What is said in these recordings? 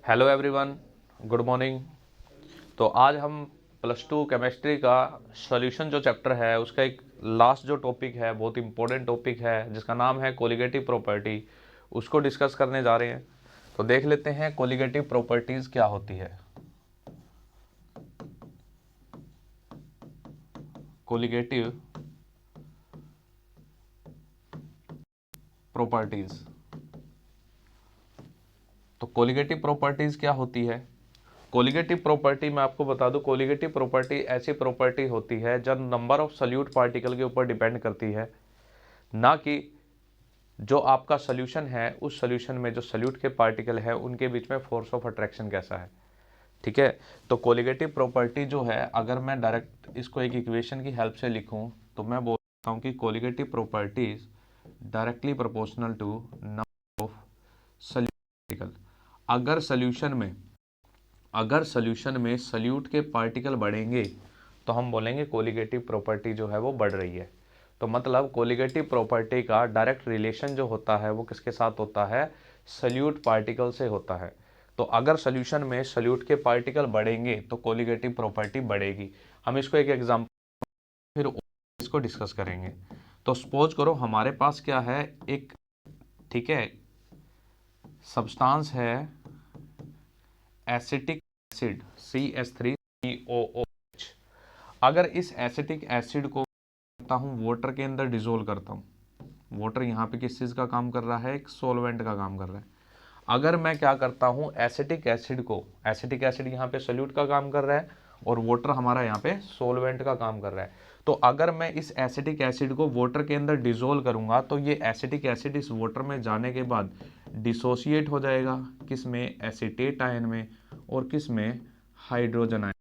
Hello everyone, good morning. तो आज हम +2 केमिस्ट्री का सॉल्यूशन जो चैप्टर है उसका एक लास्ट जो टॉपिक है, बहुत इंपॉर्टेंट टॉपिक है जिसका नाम है कोलिगेटिव प्रॉपर्टी, उसको डिस्कस करने जा रहे हैं। तो देख लेते हैं कोलिगेटिव प्रॉपर्टीज़ क्या होती है। कोलिगेटिव प्रॉपर्टीज़, तो कोलिगेटिव प्रॉपर्टीज़ क्या होती है। कोलिगेटिव प्रॉपर्टी मैं आपको बता दूं, कोलिगेटिव प्रॉपर्टी ऐसी प्रॉपर्टी होती है जब नंबर ऑफ सॉल्यूट पार्टिकल के ऊपर डिपेंड करती है, ना कि जो आपका सोल्यूशन है उस सोल्यूशन में जो सॉल्यूट के पार्टिकल है उनके बीच में फोर्स ऑफ अट्रैक्शन कैसा है। ठीक है, तो कोलिगेटिव प्रॉपर्टी जो है, अगर मैं डायरेक्ट इसको एक इक्वेशन की हेल्प से लिखूं तो मैं बोल सकता हूं कि colligative properties directly proportional to number of solute particle. अगर सोल्यूशन में सॉल्यूट के पार्टिकल बढ़ेंगे तो हम बोलेंगे कोलिगेटिव प्रॉपर्टी जो है वो बढ़ रही है। तो मतलब कोलिगेटिव प्रॉपर्टी का डायरेक्ट रिलेशन जो होता है वो किसके साथ होता है, सॉल्यूट पार्टिकल से होता है। तो अगर सॉल्यूशन में सॉल्यूट के पार्टिकल बढ़ेंगे तो कोलिगेटिव प्रॉपर्टी बढ़ेगी। हम इसको एक एग्जांपल फिर इसको डिस्कस करेंगे। तो सपोज करो हमारे पास क्या है, एक, ठीक है, सब्सटेंस है एसिटिक एसिड CH3COOH। अगर इस एसिटिक एसिड को करता हूँ वाटर के अंदर डिसोल्व करता हूँ, वाटर यहाँ पे किस चीज़ का काम कर रहा है, एक सोलवेंट का काम कर रहा है। अगर मैं क्या करता हूँ एसिटिक एसिड को, एसिटिक एसिड यहाँ पे सोल्यूट का काम कर रहा है और वाटर हमारा यहाँ पे सोलवेंट का काम कर रहा है। तो अगर मैं इस एसिटिक एसिड को वाटर के अंदर डिसोल्व करूँगा तो ये एसिटिक एसिड इस वाटर में जाने के बाद डिसोसिएट हो जाएगा, किस में, एसीटेट आयन में, और किस में, हाइड्रोजन आयन।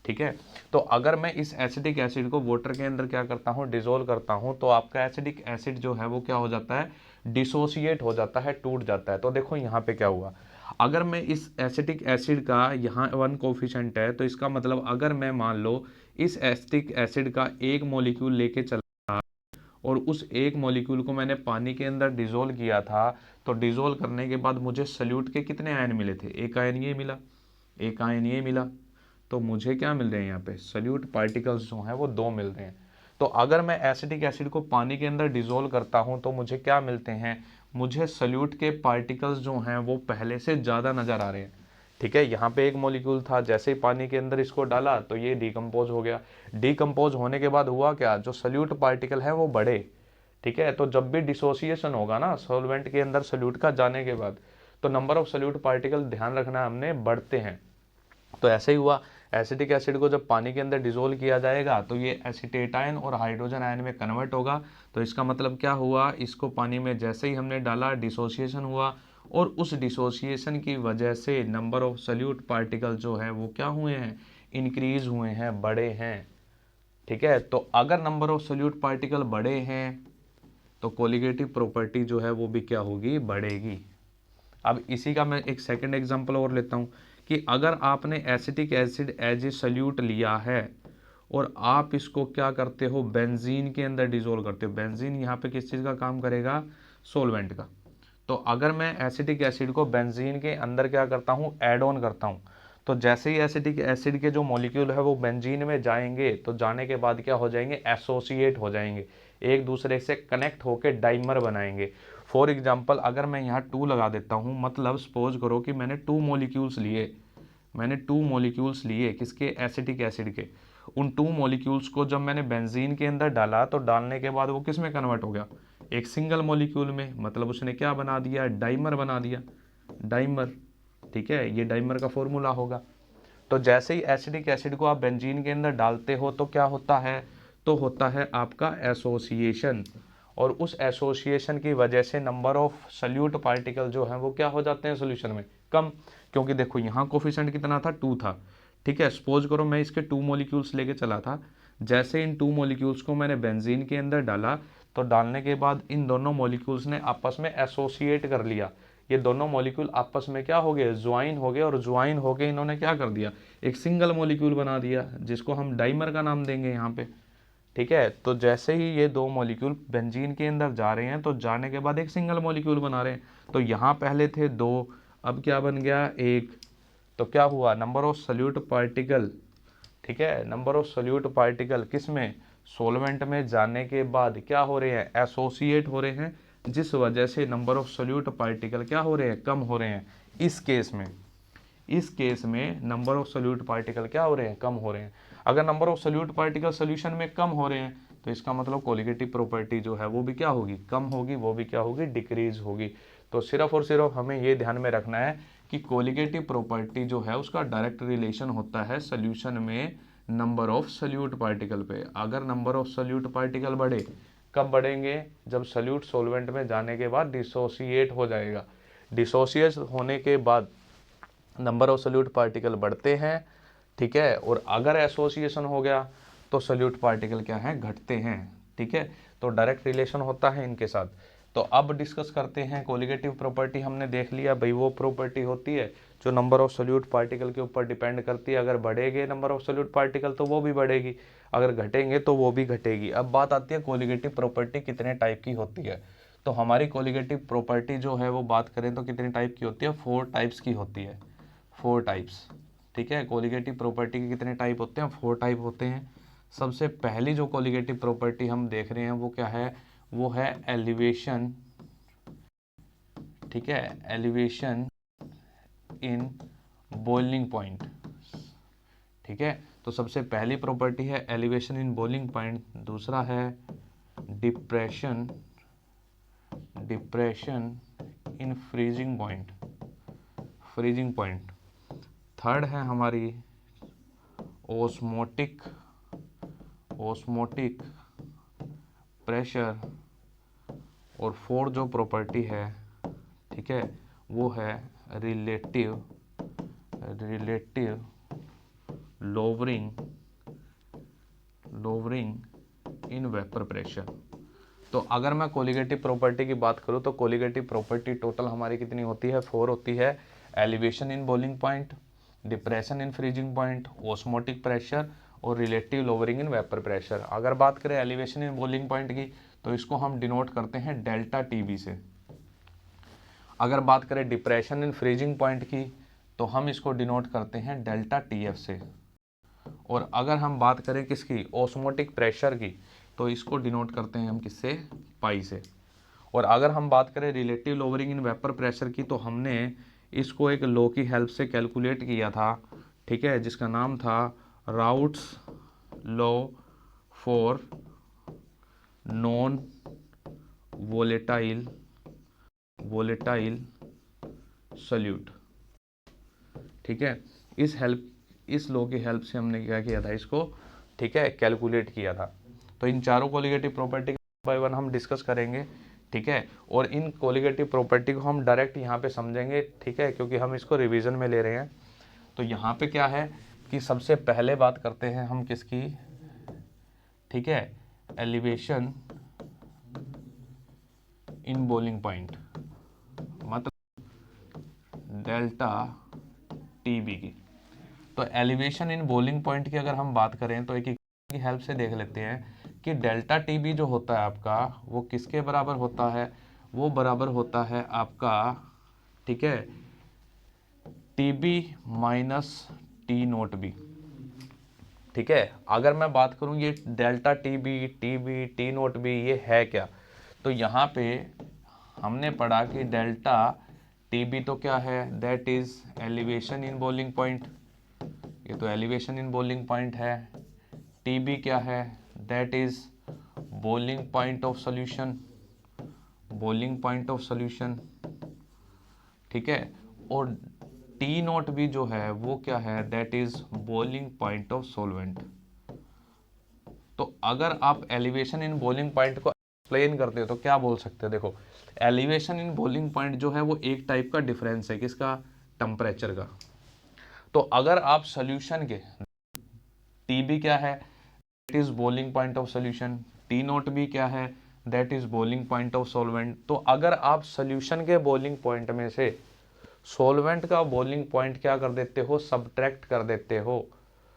ठीक है, तो अगर मैं इस एसिडिक एसिड को वाटर के अंदर क्या करता हूँ, डिसोल्व करता हूँ, तो आपका एसिडिक एसिड जो है वो क्या हो जाता है, डिसोसिएट हो जाता है, टूट जाता है। तो देखो यहाँ पे क्या हुआ, अगर मैं इस एसिटिक एसिड का यहाँ 1 कोफिशिएंट है, तो इसका मतलब अगर मैं मान लो इस एसिटिक एसिड का एक मॉलिक्यूल लेके चला और उस एक मॉलिक्यूल को मैंने पानी के अंदर डिसोल्व किया था, तो डिसोल्व करने के बाद मुझे सल्यूट के कितने आयन मिले थे, एक आयन ये मिला, एक आयन ये मिला। तो मुझे क्या मिल रहे हैं यहाँ पे, सल्यूट पार्टिकल्स जो हैं वो 2 मिल रहे हैं। तो अगर मैं एसिटिक एसिड को पानी के अंदर डिसोल्व करता हूँ तो मुझे क्या मिलते हैं, मुझे सल्यूट के पार्टिकल्स जो हैं वो पहले से ज़्यादा नज़र आ रहे हैं। ठीक है, यहाँ पे एक मॉलिक्यूल था, जैसे ही पानी के अंदर इसको डाला तो ये डिकम्पोज हो गया। डिकम्पोज होने के बाद हुआ क्या, जो सल्यूट पार्टिकल है वो बढ़े। ठीक है, तो जब भी डिसोसिएशन होगा ना सॉल्वेंट के अंदर सल्यूट का जाने के बाद, तो नंबर ऑफ सल्यूट पार्टिकल ध्यान रखना हमने बढ़ते हैं। तो ऐसे ही हुआ, एसिटिक एसिड को जब पानी के अंदर डिसोल्व किया जाएगा तो ये एसीटेट आयन और हाइड्रोजन आयन में कन्वर्ट होगा। तो इसका मतलब क्या हुआ, इसको पानी में जैसे ही हमने डाला डिसोसिएशन हुआ, और उस डिसोसिएशन की वजह से नंबर ऑफ सल्यूट पार्टिकल जो है वो क्या हुए हैं, इंक्रीज हुए हैं, बड़े हैं। ठीक है, तो अगर नंबर ऑफ सल्यूट पार्टिकल बड़े हैं तो कोलिगेटिव प्रॉपर्टी जो है वो भी क्या होगी, बढ़ेगी। अब इसी का मैं एक सेकंड एग्जांपल और लेता हूँ कि अगर आपने acetic acid as a solute लिया है और आप इसको क्या करते हो, बेंजीन के अंदर डिसोल्व करते हो, बेंजीन यहाँ पे किस चीज़ का काम करेगा, सोलवेंट का। तो अगर मैं एसिटिक एसिड को बेंजीन के अंदर क्या करता हूँ, ऐड ऑन करता हूँ, तो जैसे ही एसिटिक एसिड के जो मॉलिक्यूल है वो बेंजीन में जाएंगे तो जाने के बाद क्या हो जाएंगे, एसोसिएट हो जाएंगे, एक दूसरे से कनेक्ट होकर डाइमर बनाएंगे। फॉर एग्जाम्पल अगर मैं यहाँ 2 लगा देता हूँ, मतलब सपोज करो कि मैंने 2 मॉलिक्यूल्स लिए, किसके, एसिटिक एसिड के। उन 2 मॉलिक्यूल्स को जब मैंने बेंजीन के अंदर डाला तो डालने के बाद वो किस में कन्वर्ट हो गया, एक सिंगल मॉलिक्यूल में, मतलब उसने क्या बना दिया, डाइमर बना दिया, डाइमर। ठीक है, ये डाइमर का फॉर्मूला होगा। तो जैसे ही एसिडिक एसिड को आप बेंजीन के अंदर डालते हो तो क्या होता है, तो होता है आपका एसोसिएशन, और उस एसोसिएशन की वजह से नंबर ऑफ सल्यूट पार्टिकल जो हैं वो क्या हो जाते हैं सोल्यूशन में, कम। क्योंकि देखो यहाँ कोफिशिएंट कितना था, 2 था। ठीक है, सपोज करो मैं इसके 2 मॉलिक्यूल्स लेके चला था, जैसे इन 2 मॉलिक्यूल्स को मैंने बेंजीन के अंदर डाला तो डालने के बाद इन दोनों मॉलिक्यूल्स ने आपस में एसोसिएट कर लिया। ये दोनों मॉलिक्यूल आपस में क्या हो गए, ज्वाइन हो गए, और ज्वाइन हो गए इन्होंने क्या कर दिया, एक सिंगल मॉलिक्यूल बना दिया जिसको हम डाइमर का नाम देंगे यहाँ पे। ठीक है, तो जैसे ही ये 2 मॉलिक्यूल बेंजीन के अंदर जा रहे हैं तो जाने के बाद एक सिंगल मॉलिक्यूल बना रहे हैं। तो यहाँ पहले थे 2, अब क्या बन गया 1, तो क्या हुआ नंबर ऑफ सॉल्यूट पार्टिकल, ठीक है, नंबर ऑफ सॉल्यूट पार्टिकल किस में, सॉल्वेंट में जाने के बाद क्या हो रहे हैं, एसोसिएट हो रहे हैं, जिस वजह से नंबर ऑफ सॉल्यूट पार्टिकल क्या हो रहे हैं, कम हो रहे हैं। इस केस में नंबर ऑफ सॉल्यूट पार्टिकल क्या हो रहे हैं, कम हो रहे हैं। अगर number of solute particle solution में कम हो रहे हैं तो इसका मतलब कोलिगेटिव प्रॉपर्टी जो है वो भी क्या होगी, कम होगी, वो भी क्या होगी, डिक्रीज होगी। तो सिर्फ और सिर्फ हमें ये ध्यान में रखना है कि कोलिगेटिव प्रॉपर्टी जो है उसका डायरेक्ट रिलेशन होता है सॉल्यूशन में नंबर ऑफ सॉल्यूट पार्टिकल पे। अगर नंबर ऑफ सॉल्यूट पार्टिकल बढ़े, कब बढ़ेंगे, जब सॉल्यूट सॉल्वेंट में जाने के बाद डिसोसिएट हो जाएगा। डिसोसिएट होने के बाद नंबर ऑफ सॉल्यूट पार्टिकल बढ़ते हैं, ठीक है, और अगर एसोसिएशन हो गया तो सॉल्यूट पार्टिकल क्या है, घटते हैं, ठीक है। तो डायरेक्ट रिलेशन होता है इनके साथ। तो अब डिस्कस करते हैं कोलिगेटिव प्रॉपर्टी। हमने देख लिया भाई वो प्रॉपर्टी होती है जो नंबर ऑफ सॉल्यूट पार्टिकल के ऊपर डिपेंड करती है। अगर बढ़ेंगे नंबर ऑफ सॉल्यूट पार्टिकल तो वो भी बढ़ेगी, अगर घटेंगे तो वो भी घटेगी। अब बात आती है कोलिगेटिव प्रॉपर्टी कितने टाइप की होती है। तो हमारी कोलिगेटिव प्रॉपर्टी जो है वो बात करें तो कितने टाइप की होती है, 4 टाइप्स की होती है, 4 टाइप्स, ठीक है। कोलिगेटिव प्रॉपर्टी के कितने टाइप होते हैं, 4 टाइप होते हैं। सबसे पहली जो कोलिगेटिव प्रॉपर्टी हम देख रहे हैं वो क्या है, वो है एलिवेशन, ठीक है, एलिवेशन इन बॉइलिंग पॉइंट, ठीक है। तो सबसे पहली प्रॉपर्टी है एलिवेशन इन बॉइलिंग पॉइंट, दूसरा है depression in freezing point, third है हमारी ओस्मोटिक प्रेशर, और फोर्थ जो प्रॉपर्टी है, ठीक है, वो है relative lowering in vapour pressure. तो अगर मैं कोलिगेटिव प्रॉपर्टी की बात करूँ तो कोलिगेटिव प्रॉपर्टी टोटल हमारी कितनी होती है, 4 होती है। Elevation in boiling point, depression in freezing point, osmotic pressure और relative lowering in vapour pressure. अगर बात करें एलिवेशन इन बॉइलिंग पॉइंट की तो इसको हम डिनोट करते हैं डेल्टा टीबी से। अगर बात करें डिप्रेशन इन फ्रीजिंग पॉइंट की तो हम इसको डिनोट करते हैं डेल्टा टीएफ से। और अगर हम बात करें किसकी, ओस्मोटिक प्रेशर की, तो इसको डिनोट करते हैं हम किससे, पाई से। और अगर हम बात करें relative lowering in vapour pressure की तो हमने इसको एक लॉ की हेल्प से कैलकुलेट किया था, ठीक है, जिसका नाम था routes law for non volatile solute, ठीक है। इस लॉ की हेल्प से हमने क्या किया था इसको, ठीक है, कैलकुलेट किया था। तो इन चारों कोलिगेटिव प्रॉपर्टी बाय वन हम डिस्कस करेंगे, ठीक है। और इन कोलिगेटिव प्रॉपर्टी को हम डायरेक्ट यहाँ पे समझेंगे, ठीक है, क्योंकि हम इसको रिवीजन में ले रहे हैं। तो यहाँ पे क्या है कि सबसे पहले बात करते हैं हम किसकी, ठीक है, एलिवेशन इन बॉइलिंग पॉइंट, मतलब डेल्टा टीबी की। तो एलिवेशन इन बॉइलिंग पॉइंट की अगर हम बात करें तो एक की हेल्प से देख लेते हैं कि डेल्टा टीबी जो होता है आपका वो किसके बराबर होता है, वो बराबर होता है आपका, ठीक है, TB minus T naught B, ठीक है। अगर मैं बात करूं ये delta TB T naught B ये है क्या, तो यहाँ पे हमने पढ़ा कि डेल्टा टीबी तो क्या है, that is elevation in boiling point, ये तो एलिवेशन इन बॉइलिंग पॉइंट है। टीबी क्या है, that is boiling point of solution, ठीक है। और टी नोट भी जो है वो क्या है, that is boiling point of solvent. तो अगर आप एलिवेशन इन बॉइलिंग पॉइंट को एक्सप्लेन करते हो तो क्या बोल सकते हो, देखो एलिवेशन इन बॉइलिंग पॉइंट जो है वो एक टाइप का डिफरेंस है, किसका, टेम्परेचर का। तो अगर आप सॉल्यूशन के टीबी क्या है, that is boiling point of solution, T note भी क्या है, that is boiling point of solvent. तो अगर आप सॉल्यूशन के बॉइलिंग पॉइंट में से सॉल्वेंट का बॉइलिंग पॉइंट क्या कर देते हो, सब्ट्रैक्ट कर देते हो,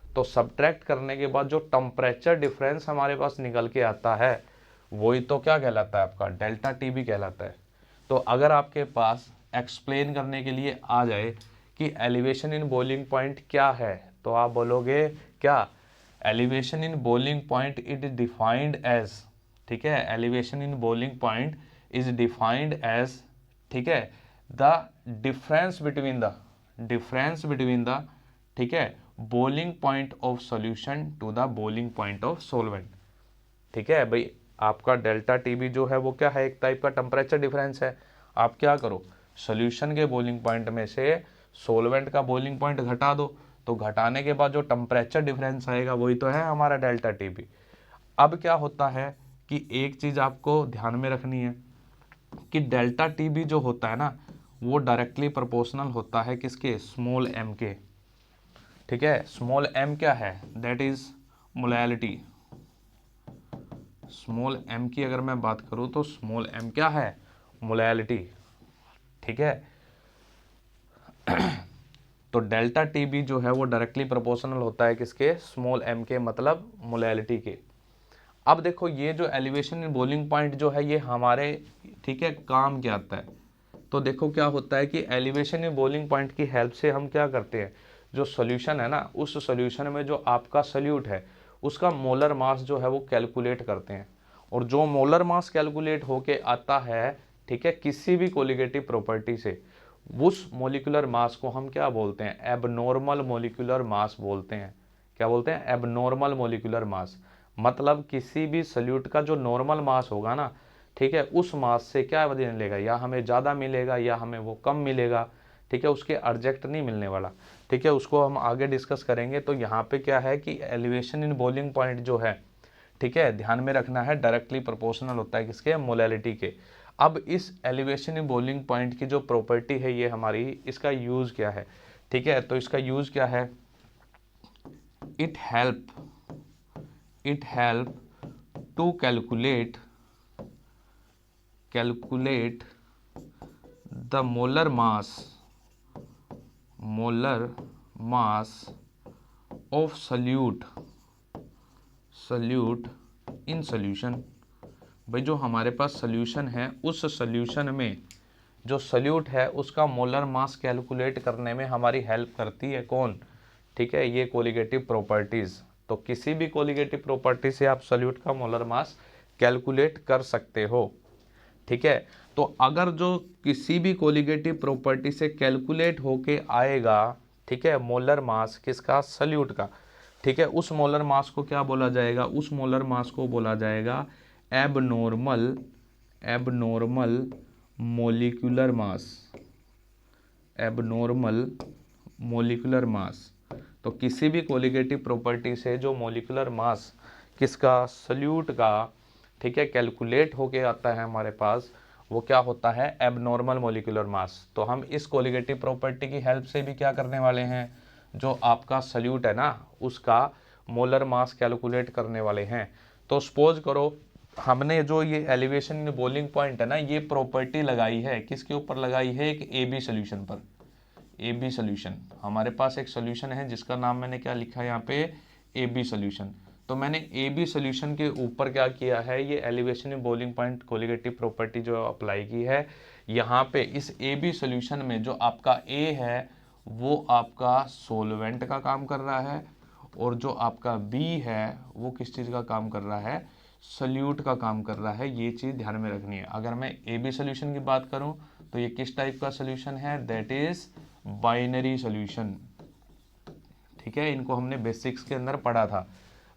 तो सब्ट्रैक्ट करने के बाद जो टेम्परेचर डिफरेंस हमारे पास निकल के आता है वही तो क्या कहलाता है आपका, डेल्टा टीबी कहलाता है। तो अगर आपके पास एक्सप्लेन करने के लिए आ जाए कि एलिवेशन इन बॉइलिंग पॉइंट क्या है, तो आप बोलोगे क्या, elevation in boiling point it is defined as, ठीक है, elevation in boiling point is defined as, ठीक है, द डिफरेंस बिटवीन द, ठीक है, boiling point of solution to the boiling point of solvent, ठीक है भाई। आपका डेल्टा टीबी जो है वो क्या है, एक टाइप का टेम्परेचर डिफरेंस है। आप क्या करो, सॉल्यूशन के बॉइलिंग पॉइंट में से सॉल्वेंट का बॉइलिंग पॉइंट घटा दो, तो घटाने के बाद जो टेम्परेचर डिफरेंस आएगा वही तो है हमारा डेल्टा टीबी। अब क्या होता है कि एक चीज आपको ध्यान में रखनी है कि डेल्टा टीबी जो होता है ना वो डायरेक्टली प्रोपोर्शनल होता है किसके, स्मॉल एम के, ठीक है। स्मॉल एम क्या है, that is molality. Small M की अगर मैं बात करूं तो स्मॉल एम क्या है, मोलैलिटी, ठीक है। तो डेल्टा टीबी जो है वो डायरेक्टली प्रोपोर्शनल होता है किसके, स्मॉल एम के, मतलब मोलैलिटी के। अब देखो ये जो एलिवेशन इन बॉइलिंग पॉइंट जो है ये हमारे, ठीक है, काम क्या आता है, तो देखो क्या होता है कि एलिवेशन इन बॉइलिंग पॉइंट की हेल्प से हम क्या करते हैं, जो सॉल्यूशन है ना उस सॉल्यूशन में जो आपका सॉल्यूट है उसका मोलर मास जो है वो कैलकुलेट करते हैं, और जो मोलर मास कैलकुलेट होके आता है, ठीक है, किसी भी कोलिगेटिव प्रॉपर्टी से, उस मोलिकुलर मास को हम क्या बोलते हैं, एबनॉर्मल मोलिकुलर मास बोलते हैं। क्या बोलते हैं, एबनॉर्मल मोलिकुलर मास। मतलब किसी भी सॉल्यूट का जो नॉर्मल मास होगा ना, ठीक है, उस मास से क्या मिलेगा, या हमें ज़्यादा मिलेगा या हमें वो कम मिलेगा, ठीक है, उसके एग्जैक्ट नहीं मिलने वाला, ठीक है, उसको हम आगे डिस्कस करेंगे। तो यहाँ पे क्या है कि एलिवेशन इन बॉइलिंग पॉइंट जो है, ठीक है, ध्यान में रखना है, डायरेक्टली प्रोपोर्शनल होता है किसके, मोलैलिटी के। अब इस एलिवेशन इन बॉइलिंग पॉइंट की जो प्रॉपर्टी है ये हमारी, इसका यूज़ क्या है, ठीक है, तो इसका यूज़ क्या है, it help to calculate the molar mass of solute in solution. भाई जो हमारे पास सॉल्यूशन है उस सॉल्यूशन में जो सॉल्यूट है उसका मोलर मास कैलकुलेट करने में हमारी हेल्प करती है कौन, ठीक है, ये कोलिगेटिव प्रॉपर्टीज। तो किसी भी कोलिगेटिव प्रॉपर्टी से आप सॉल्यूट का मोलर मास कैलकुलेट कर सकते हो, ठीक है। तो अगर जो किसी भी कोलिगेटिव प्रॉपर्टी से कैलकुलेट होके आएगा, ठीक है, मोलर मास किसका, सॉल्यूट का, ठीक है, उस मोलर मास को क्या बोला जाएगा, उस मोलर मास को बोला जाएगा एबनॉर्मल मोलिकुलर मास। तो किसी भी कोलिगेटिव प्रॉपर्टी से जो मोलिकुलर मास किसका, सॉल्यूट का, ठीक है, कैलकुलेट होके आता है हमारे पास, वो क्या होता है, एबनॉर्मल मोलिकुलर मास। तो हम इस कोलिगेटिव प्रॉपर्टी की हेल्प से भी क्या करने वाले हैं, जो आपका सॉल्यूट है ना उसका मोलर मास कैलकुलेट करने वाले हैं। तो सपोज करो हमने जो ये एलिवेशन इन बॉइलिंग पॉइंट है ना ये प्रॉपर्टी लगाई है, किसके ऊपर लगाई है, एक ए बी सोल्यूशन पर। ए बी सोल्यूशन, हमारे पास एक सोल्यूशन है जिसका नाम मैंने क्या लिखा है यहाँ पे, ए बी सोल्यूशन। तो मैंने ए बी सोल्यूशन के ऊपर क्या किया है, ये elevation in boiling point colligative property जो अप्लाई की है। यहाँ पे इस ए बी सोल्यूशन में जो आपका ए है वो आपका सोलवेंट का काम कर रहा है, और जो आपका बी है वो किस चीज़ का काम कर रहा है, सल्यूट का काम कर रहा है। ये चीज़ ध्यान में रखनी है। अगर मैं ए बी सोल्यूशन की बात करूं तो ये किस टाइप का सोल्यूशन है, दैट इज बाइनरी सोल्यूशन, ठीक है, इनको हमने बेसिक्स के अंदर पढ़ा था।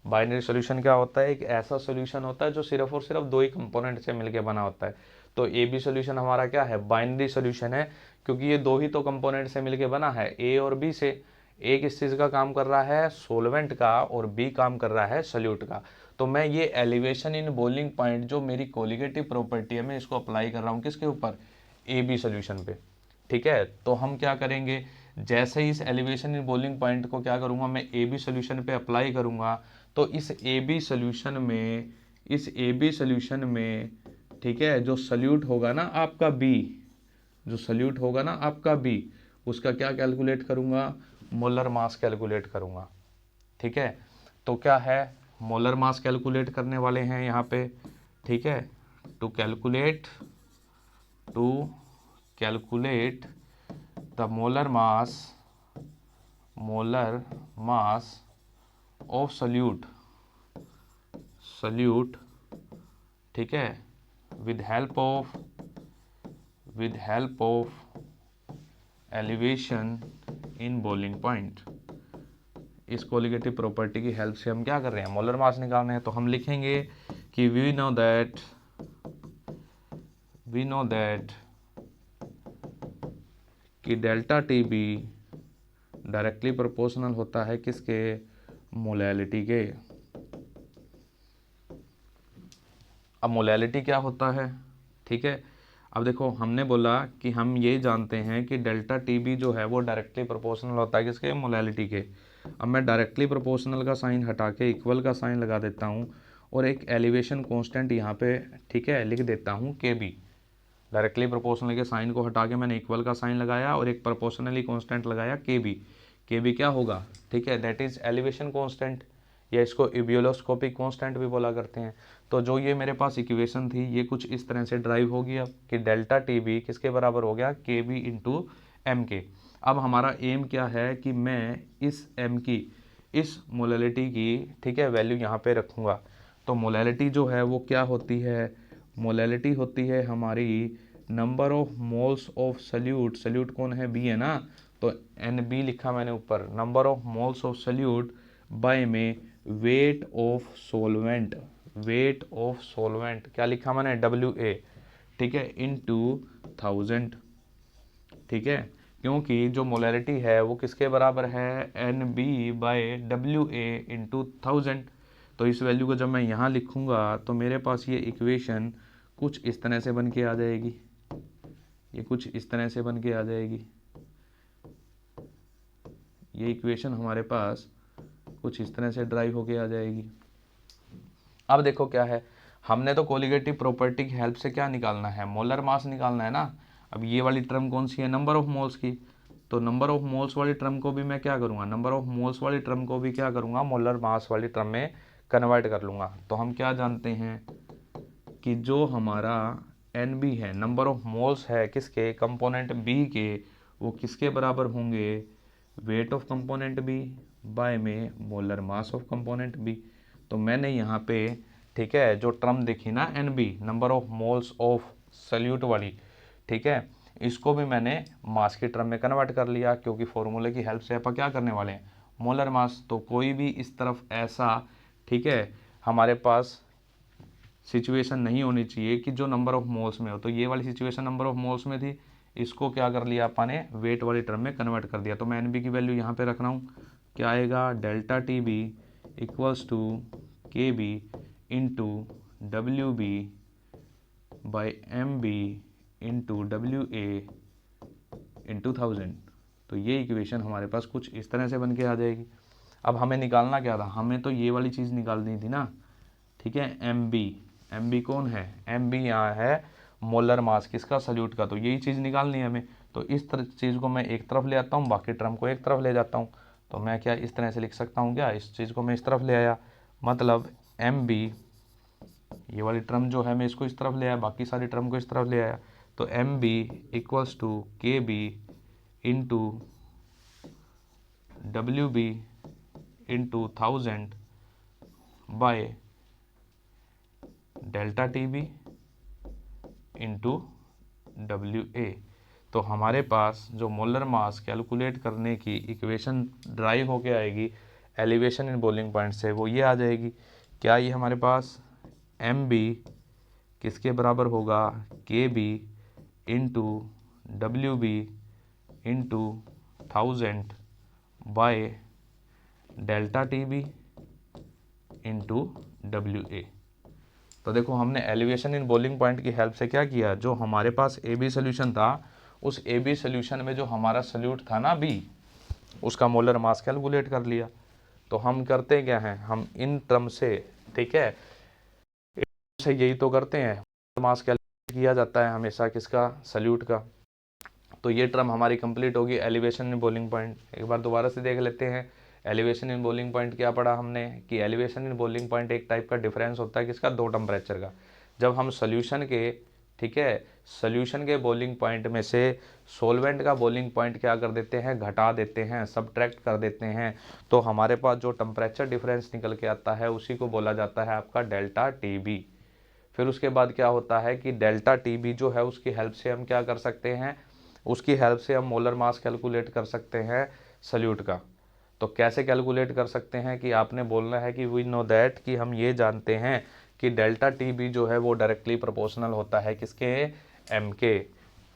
बाइनरी सोल्यूशन क्या होता है, एक ऐसा सोल्यूशन होता है जो सिर्फ और सिर्फ दो ही कंपोनेंट से मिलकर बना होता है। तो ए बी सोल्यूशन हमारा क्या है, बाइनरी सोल्यूशन है, क्योंकि ये दो ही तो कंपोनेंट से मिलकर बना है, ए और बी से। ए किस चीज़ का काम कर रहा है, सोलवेंट का, और बी काम कर रहा है सॉल्यूट का। तो मैं ये एलिवेशन इन बॉइलिंग पॉइंट जो मेरी कोलिगेटिव प्रॉपर्टी है मैं इसको अप्लाई कर रहा हूँ किसके ऊपर, ए बी सोल्यूशन पे, ठीक है। तो हम क्या करेंगे, जैसे ही इस एलिवेशन इन बॉइलिंग पॉइंट को क्या करूँगा, मैं ए बी सोल्यूशन पे अप्लाई करूँगा, तो इस ए बी सोल्यूशन में, ठीक है, जो सल्यूट होगा ना आपका बी, जो सल्यूट होगा ना आपका बी, उसका क्या कैलकुलेट करूँगा, मोलर मास कैलकुलेट करूँगा, ठीक है। तो क्या है, मोलर मास कैलकुलेट करने वाले हैं यहाँ पे, ठीक है, to calculate the molar mass of solute, ठीक है, with help of elevation in boiling point. इस कोलिगेटिव प्रॉपर्टी की हेल्प से हम क्या कर रहे हैं, मोलर मास निकालना है। तो हम लिखेंगे कि वी नो दैट कि delta T be directly proportional होता है किसके, मोलैलिटी के। अब मोलैलिटी क्या होता है, ठीक है। अब देखो हमने बोला कि हम ये जानते हैं कि डेल्टा टी बी जो है वो डायरेक्टली प्रोपोर्शनल होता है किसके, मोलैलिटी के। अब मैं डायरेक्टली प्रोपोर्शनल का साइन हटा के इक्वल का साइन लगा देता हूँ और एक एलिवेशन कांस्टेंट यहाँ पे, ठीक है, लिख देता हूँ के बी। डायरेक्टली प्रोपोर्शनल के साइन को हटा के मैंने इक्वल का साइन लगाया और एक प्रोपोर्शनली कांस्टेंट लगाया के बी। के बी क्या होगा, ठीक है, दैट इज एलिवेशन कांस्टेंट, या इसको इबियोलोस्कोपिक कांस्टेंट भी बोला करते हैं। तो जो ये मेरे पास इक्वेशन थी ये कुछ इस तरह से ड्राइव होगी अब कि डेल्टा टी बी किसके बराबर हो गया, के बी इंटू एम के। अब हमारा एम क्या है कि मैं इस एम की, इस मोलैलिटी की, ठीक है, वैल्यू यहाँ पे रखूँगा। तो मोलैलिटी जो है वो क्या होती है, मोलैलिटी होती है हमारी number of moles of solute. Solute कौन है, बी है ना, तो एन बी लिखा मैंने ऊपर, number of moles of solute by में weight of solvent, weight of solvent क्या लिखा मैंने, डब्ल्यू ए, ठीक है, इनटू 1000, ठीक है, क्योंकि जो मोलैलिटी है वो किसके बराबर है, N B by W A into 1000। तो इस वैल्यू को जब मैं यहाँ लिखूँगा तो मेरे पास ये इक्वेशन कुछ इस तरह से बन के आ जाएगी, ये कुछ इस तरह से बन के आ जाएगी। ये इक्वेशन हमारे पास कुछ इस तरह से ड्राइव होके आ जाएगी। अब देखो क्या है, हमने तो कोलिगेटिव प्रॉपर्टी की हेल्प से क्या निकालना है, मोलर मास निकालना है ना। अब ये वाली टर्म कौन सी है, नंबर ऑफ मोल्स की। तो नंबर ऑफ मोल्स वाली टर्म को भी मैं क्या करूँगा, नंबर ऑफ मोल्स वाली टर्म को भी क्या करूँगा, मोलर मास वाली टर्म में कन्वर्ट कर लूँगा। तो हम क्या जानते हैं कि जो हमारा एन बी है, नंबर ऑफ मोल्स है किसके, कंपोनेंट बी के, वो किसके बराबर होंगे, weight of component B by में molar mass of component B. तो मैंने यहाँ पे, ठीक है, जो टर्म देखी ना N B, number of moles of solute वाली, ठीक है, इसको भी मैंने मास की टर्म में कन्वर्ट कर लिया, क्योंकि फॉर्मूले की हेल्प से अपन क्या करने वाले हैं, मोलर मास। तो कोई भी इस तरफ ऐसा, ठीक है, हमारे पास सिचुएशन नहीं होनी चाहिए कि जो नंबर ऑफ मोल्स में हो। तो ये वाली सिचुएशन नंबर ऑफ मोल्स में थी, इसको क्या कर लिया अपन ने, वेट वाली टर्म में कन्वर्ट कर दिया। तो मैं एन बी की वैल्यू यहाँ पे रख रहा हूँ, क्या आएगा, delta T B equals to K B into W B by M B into W A into 1000। तो ये इक्वेशन हमारे पास कुछ इस तरह से बन के आ जाएगी। अब हमें निकालना क्या था, हमें तो ये वाली चीज़ निकालनी थी ना, ठीक है, एम बी कौन है, एम बी यहाँ है मोलर मास किसका, सल्यूट का। तो यही चीज़ निकालनी है हमें। तो इस तरह चीज़ को मैं एक तरफ ले आता हूँ, बाकी टर्म को एक तरफ ले जाता हूँ। तो मैं क्या इस तरह से लिख सकता हूँ, क्या इस चीज़ को मैं इस तरफ ले आया, मतलब एम बी, ये वाली टर्म जो है मैं इसको इस तरफ ले आया, बाकी सारी टर्म को इस तरफ ले आया। तो M B equals to K B into W B into 1000 by delta T B into W A. तो हमारे पास जो मोलर मास कैलकुलेट करने की इक्वेशन ड्राइव होके आएगी एलिवेशन इन बॉइलिंग पॉइंट से, वो ये आ जाएगी, क्या ये हमारे पास एम बी किसके बराबर होगा, K B into W B into 1000 by delta T B into W A. तो देखो हमने एलिवेशन इन बॉइलिंग पॉइंट की हेल्प से क्या किया, जो हमारे पास ए बी सोल्यूशन था, उस ए बी सोल्यूशन में जो हमारा सोल्यूट था ना बी, उसका मोलर मास कैलकुलेट कर लिया। तो हम करते क्या हैं, हम इन टर्म से, ठीक है, से यही तो करते हैं, मास कैलकुलेट किया जाता है हमेशा किसका, सोल्यूट का। तो ये टर्म हमारी कंप्लीट होगी एलिवेशन इन बॉइलिंग पॉइंट। एक बार दोबारा से देख लेते हैं, एलिवेशन इन बॉइलिंग पॉइंट क्या पढ़ा हमने कि एलिवेशन इन बॉइलिंग पॉइंट एक टाइप का डिफरेंस होता है किसका, दो टेम्परेचर का। जब हम सोल्यूशन के ठीक है, सोल्यूशन के बॉइलिंग पॉइंट में से सॉल्वेंट का बॉइलिंग पॉइंट क्या कर देते हैं, घटा देते हैं, सब्ट्रैक्ट कर देते हैं, तो हमारे पास जो टेम्परेचर डिफरेंस निकल के आता है उसी को बोला जाता है आपका डेल्टा टीबी। फिर उसके बाद क्या होता है कि डेल्टा टीबी जो है उसकी हेल्प से हम क्या कर सकते हैं, उसकी हेल्प से हम मोलर मास कैलकुलेट कर सकते हैं सल्यूट का। तो कैसे कैलकुलेट कर सकते हैं कि आपने बोलना है कि वी नो दैट, कि हम ये जानते हैं कि डेल्टा टीबी जो है वो डायरेक्टली प्रोपोर्शनल होता है किसके, एम के।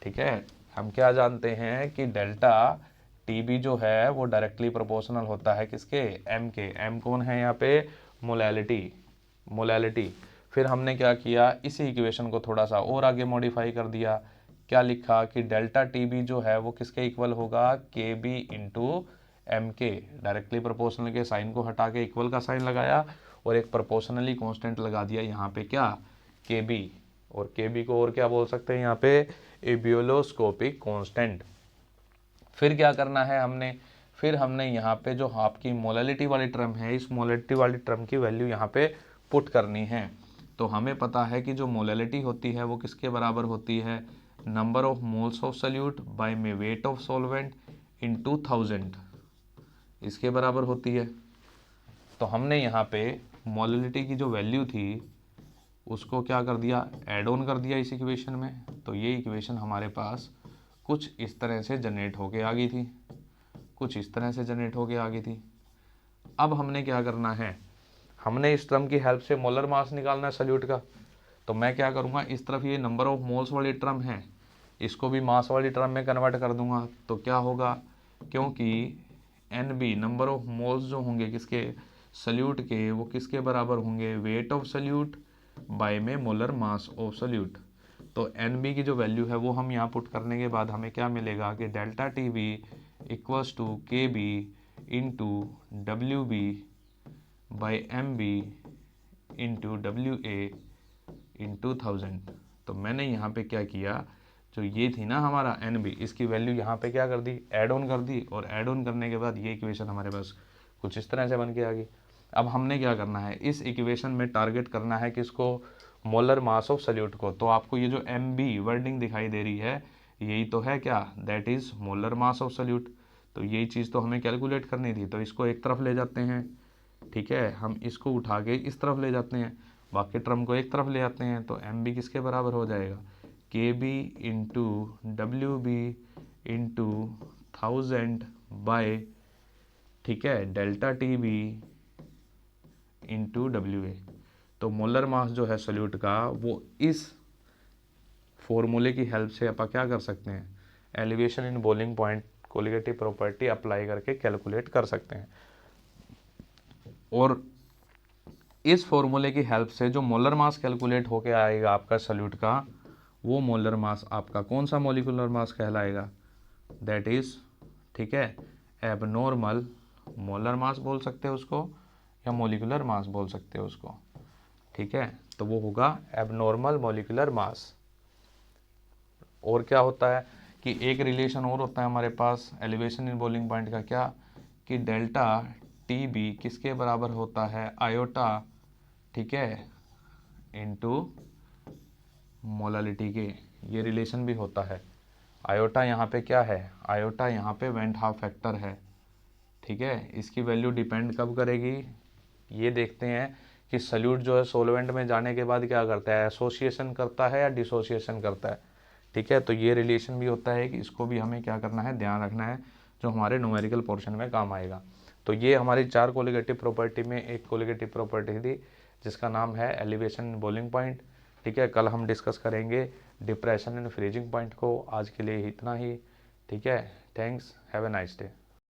ठीक है, हम क्या जानते हैं कि डेल्टा टीबी जो है वो डायरेक्टली प्रोपोर्शनल होता है किसके, एम के। एम कौन है यहाँ पे, मोलैलिटी। फिर हमने क्या किया, इसी इक्वेशन को थोड़ा सा और आगे मॉडिफाई कर दिया। क्या लिखा कि डेल्टा टीबी जो है वो किसके इक्वल होगा, के बी इंटू एम के। डायरेक्टली प्रोपोर्शनल के साइन को हटा के इक्वल का साइन लगाया और एक प्रोपोर्शनली कांस्टेंट लगा दिया यहाँ पे, क्या, के बी। और के बी को और क्या बोल सकते हैं यहाँ पे, एबियोलोस्कोपिक कांस्टेंट। फिर क्या करना है हमने, फिर हमने यहाँ पे जो आपकी मोलैलिटी वाली टर्म है, इस मोलैलिटी वाली टर्म की वैल्यू यहाँ पे पुट करनी है। तो हमें पता है कि जो मोलैलिटी होती है वो किसके बराबर होती है, number of moles of solute by में वेट ऑफ सॉल्वेंट इनटू 1000, इसके बराबर होती है। तो हमने यहाँ पे मोलैलिटी की जो वैल्यू थी उसको क्या कर दिया, ऐड ऑन कर दिया इस इक्वेशन में। तो ये इक्वेशन हमारे पास कुछ इस तरह से जनरेट होके आ गई थी, कुछ इस तरह से जनरेट होके आ गई थी। अब हमने क्या करना है, हमने इस टर्म की हेल्प से मोलर मास निकालना है सल्यूट का। तो मैं क्या करूँगा, इस तरफ ये नंबर ऑफ मोल्स वाली टर्म है, इसको भी मास वाली टर्म में कन्वर्ट कर दूंगा। तो क्या होगा, क्योंकि N B number of moles जो होंगे किसके, सल्यूट के, वो किसके बराबर होंगे, वेट ऑफ सल्यूट बाय में मोलर मास ऑफ सल्यूट। तो एन बी की जो वैल्यू है वो हम यहाँ पुट करने के बाद हमें क्या मिलेगा कि delta T B equals to K B into W B by M B into W A into 1000। तो मैंने यहाँ पे क्या किया, जो ये थी ना हमारा एन बी, इसकी वैल्यू यहाँ पे क्या कर दी, ऐड ऑन कर दी। और ऐड ऑन करने के बाद ये इक्वेशन हमारे पास कुछ इस तरह से बन के आ गई। अब हमने क्या करना है, इस इक्वेशन में टारगेट करना है किसको, मोलर मास ऑफ सल्यूट को। तो आपको ये जो एम बी वर्डिंग दिखाई दे रही है यही तो है क्या, that is molar mass of solute. तो यही चीज़ तो हमें कैलकुलेट करनी थी। तो इसको एक तरफ ले जाते हैं, ठीक है, हम इसको उठा के इस तरफ ले जाते हैं, बाकी टर्म को एक तरफ ले आते हैं। तो एम बी किसके बराबर हो जाएगा, K B into W B into 1000 by, ठीक है, delta T B into W A. तो मोलर मास जो है सल्यूट का वो इस फॉर्मूले की हेल्प से अपन क्या कर सकते हैं, elevation in boiling point colligative property apply करके कैलकुलेट कर सकते हैं। और इस फॉर्मूले की हेल्प से जो मोलर मास कैलकुलेट होके आएगा आपका सल्यूट का, वो मोलर मास आपका कौन सा मॉलिक्यूलर मास कहलाएगा, दैट इज़, ठीक है, एबनॉर्मल मोलर मास बोल सकते हैं उसको, या मॉलिक्यूलर मास बोल सकते हैं उसको, ठीक है। तो वो होगा एबनॉर्मल मॉलिक्यूलर मास। और क्या होता है कि एक रिलेशन और होता है हमारे पास एलिवेशन इन बॉइलिंग पॉइंट का, क्या, कि डेल्टा टी बी किसके बराबर होता है, आयोटा, ठीक है, इनटू मोलालिटी के। ये रिलेशन भी होता है। आयोटा यहाँ पे क्या है, आयोटा यहाँ पे वेंट हाफ फैक्टर है, ठीक है। इसकी वैल्यू डिपेंड कब करेगी, ये देखते हैं कि सल्यूट जो है सोलवेंट में जाने के बाद क्या करता है, एसोसिएशन करता है या डिसोसिएशन करता है, ठीक है। तो ये रिलेशन भी होता है कि इसको भी हमें क्या करना है, ध्यान रखना है, जो हमारे न्यूमेरिकल पोर्शन में काम आएगा। तो ये हमारी 4 कोलिगेटिव प्रॉपर्टी में एक कोलिगेटिव प्रॉपर्टी थी जिसका नाम है एलिवेशन इन बॉइलिंग पॉइंट, ठीक है। कल हम डिस्कस करेंगे डिप्रेशन एंड फ्रीजिंग पॉइंट को। आज के लिए इतना ही, ठीक है। Thanks, have a nice day.